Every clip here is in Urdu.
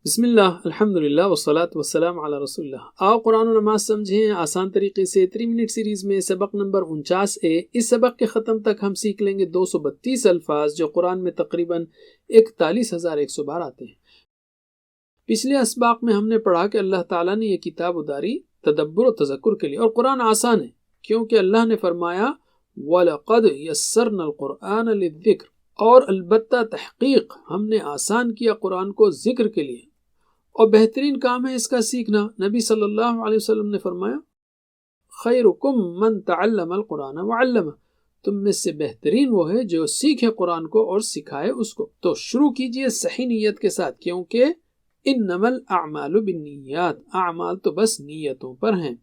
بسم اللہ، الحمدللہ والصلاة والسلام علی رسول اللہ۔ آؤ قرآن و نماز سمجھیں آسان طریقے سے۔ 3 منٹ سیریز میں سبق نمبر 49 اس سبق کے ختم تک ہم سیکھ لیں گے 232 الفاظ جو قرآن میں تقریباً 41,112 آتے ہیں۔ پچھلے اسباق میں ہم نے پڑھا کہ اللہ تعالیٰ نے یہ کتاب اتاری تدبر و تذکر کے لیے، اور قرآن آسان ہے کیونکہ اللہ نے فرمایا وَلَقَدْ يَسَّرْنَا الْقُرْآنَ لِلذِّكْرِ، اور البتہ تحقیق ہم نے آسان کیا قرآن کو ذکر کے لیے، اور بہترین کام ہے اس کا سیکھنا۔ نبی صلی اللہ علیہ وسلم نے فرمایا خیرکم من تعلم القرآن وعلمہ، تم میں سے بہترین وہ ہے جو سیکھے قرآن کو اور سکھائے اس کو۔ تو شروع کیجئے صحیح نیت کے ساتھ، کیونکہ انما الاعمال بالنیات، اعمال تو بس نیتوں پر ہیں،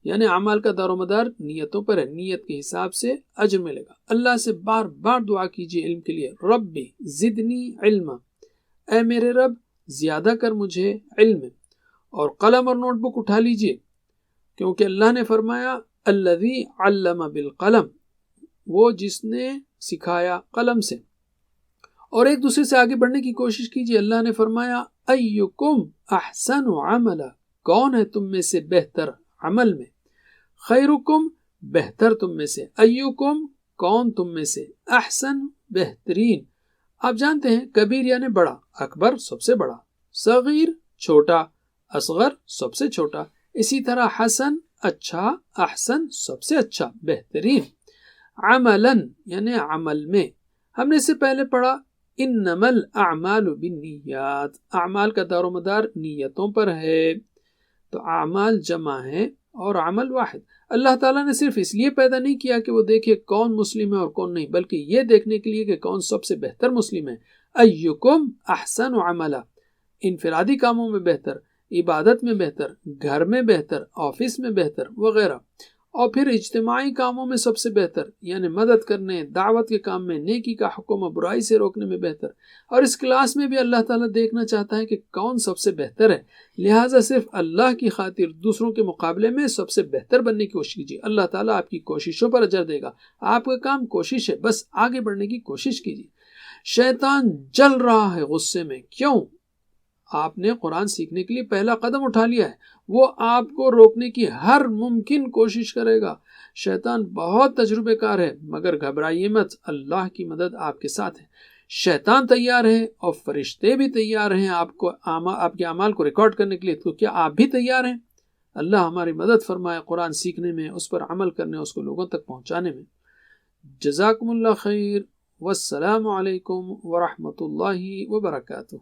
یعنی اعمال کا دار و مدار نیتوں پر ہے، نیت کے حساب سے اجر ملے گا۔ اللہ سے بار بار دعا کیجئے علم کے لیے، رب زدنی علما، اے میرے رب زیادہ کر مجھے علم، اور قلم اور نوٹ بک اٹھا لیجئے، کیونکہ اللہ نے فرمایا الذی علم بالقلم، وہ جس نے سکھایا قلم سے، اور ایک دوسرے سے آگے بڑھنے کی کوشش کیجئے۔ اللہ نے فرمایا ایکم احسن عملا، کون ہے تم میں سے بہتر عمل میں، خیرکم بہتر تم میں سے، ایکم کون تم میں سے، احسن بہترین۔ آپ جانتے ہیں کبیر یعنی بڑا، اکبر سب سے بڑا، صغیر چھوٹا، اصغر سب سے چھوٹا، اسی طرح حسن اچھا، احسن سب سے اچھا بہترین، عملاً یعنی عمل میں۔ ہم نے اس سے پہلے پڑھا انما الاعمال بالنیات، اعمال کا دار و مدار نیتوں پر ہے، تو اعمال جمع ہے اور عمل واحد۔ اللہ تعالیٰ نے صرف اس لیے پیدا نہیں کیا کہ وہ دیکھے کون مسلم ہے اور کون نہیں، بلکہ یہ دیکھنے کے لیے کہ کون سب سے بہتر مسلم ہے۔ ایکم احسن عملا، انفرادی کاموں میں بہتر، عبادت میں بہتر، گھر میں بہتر، آفس میں بہتر وغیرہ، اور پھر اجتماعی کاموں میں سب سے بہتر، یعنی مدد کرنے، دعوت کے کام میں، نیکی کا حکم و برائی سے روکنے میں بہتر۔ اور اس کلاس میں بھی اللہ تعالیٰ دیکھنا چاہتا ہے کہ کون سب سے بہتر ہے، لہٰذا صرف اللہ کی خاطر دوسروں کے مقابلے میں سب سے بہتر بننے کی کوشش کیجیے۔ اللہ تعالیٰ آپ کی کوششوں پر اجر دے گا۔ آپ کا کام کوشش ہے، بس آگے بڑھنے کی کوشش کیجیے۔ شیطان جل رہا ہے غصے میں، کیوں؟ آپ نے قرآن سیکھنے کے لیے پہلا قدم اٹھا لیا ہے، وہ آپ کو روکنے کی ہر ممکن کوشش کرے گا۔ شیطان بہت تجربے کار ہے، مگر گھبرائیے مت، اللہ کی مدد آپ کے ساتھ ہے۔ شیطان تیار ہے اور فرشتے بھی تیار ہیں آپ کے اعمال کو ریکارڈ کرنے کے لیے، تو کیا آپ بھی تیار ہیں؟ اللہ ہماری مدد فرمائے قرآن سیکھنے میں، اس پر عمل کرنے، اس کو لوگوں تک پہنچانے میں۔ جزاکم اللہ خیر، والسلام علیکم ورحمۃ اللہ وبرکاتہ۔